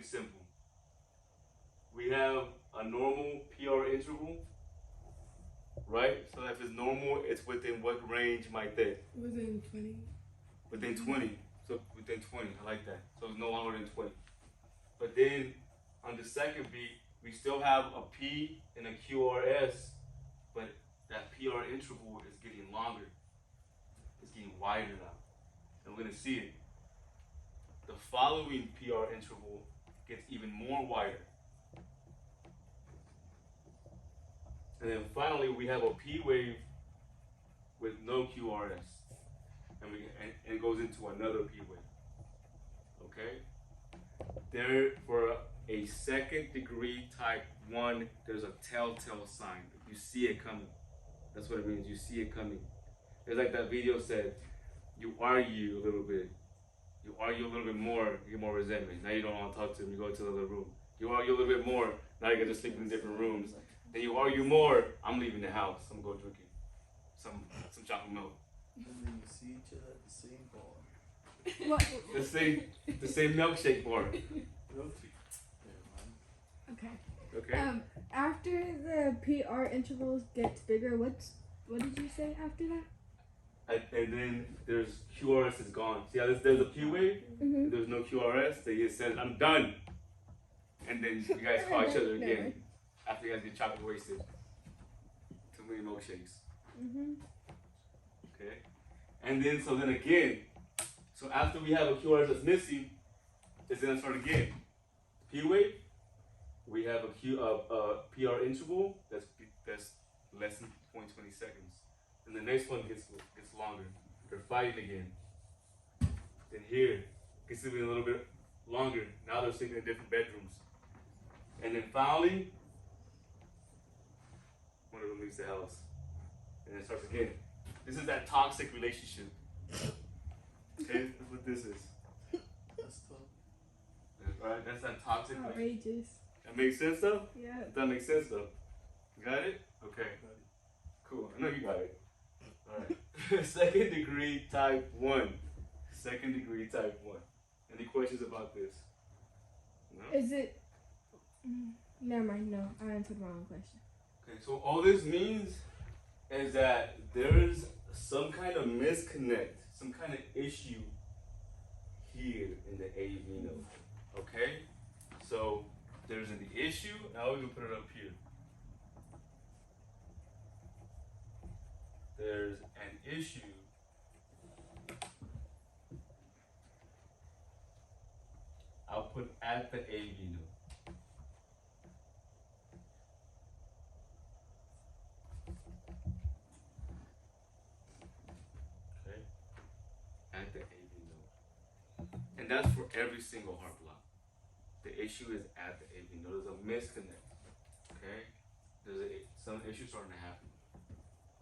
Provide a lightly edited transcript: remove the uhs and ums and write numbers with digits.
really simple. We have a normal PR interval, right? So if it's normal, it's within what range might that? Within 20. Within 20. So within 20, I like that. So it's no longer than 20. But then on the second beat, we still have a P and a QRS, but that PR interval is getting longer. It's getting wider now. And we're gonna see it. The following PR interval gets even more wider. And then finally, we have a P wave with no QRS. And it goes into another P wave. Okay? There, for a second degree type 1, there's a telltale sign. You see it coming. That's what it means. You see it coming. It's like that video said, you argue a little bit. You argue a little bit more, you get more resentment. Now you don't want to talk to him, you go to the other room. You argue a little bit more, now you get to sleep in different rooms. Then you argue more, I'm leaving the house. I'm going to go drinking some chocolate milk. And then you see each other at the same bar. What? The same milkshake bar. Okay. Okay. After the PR intervals gets bigger, what did you say after that? And then there's QRS is gone. See how there's a P wave? Mm-hmm. There's no QRS. They just said, I'm done. And then you guys call each other again after you guys get chocolate wasted. Too many milkshakes. Mm-hmm. Okay. And then, so then again, so after we have a QRS that's missing, it's gonna start again. P wave, we have a PR interval that's less than 0.20 seconds. And the next one gets longer. They're fighting again. Then here, gets even a little bit longer. Now they're sleeping in different bedrooms. And then finally, one of them leaves the house. And then it starts again. This is that toxic relationship. Okay, that's what this is. That's tough. Right? That's that toxic relationship. Outrageous. That makes sense though? Yeah. That makes sense though. Got it? Okay. Cool. I know you got it. Alright. Second degree type 1. Second degree type 1. Any questions about this? No? Is it? Never mind. No, I answered the wrong question. Okay, so all this means is that there's some kind of misconnect, some kind of issue here in the AV node. Okay? So there's an issue. Now we can put it up here. There's an issue output at the AV node. Okay? At the AV node. And that's for every single heart block. The issue is at the AV node. There's a misconnect. Okay? There's some issue starting to happen.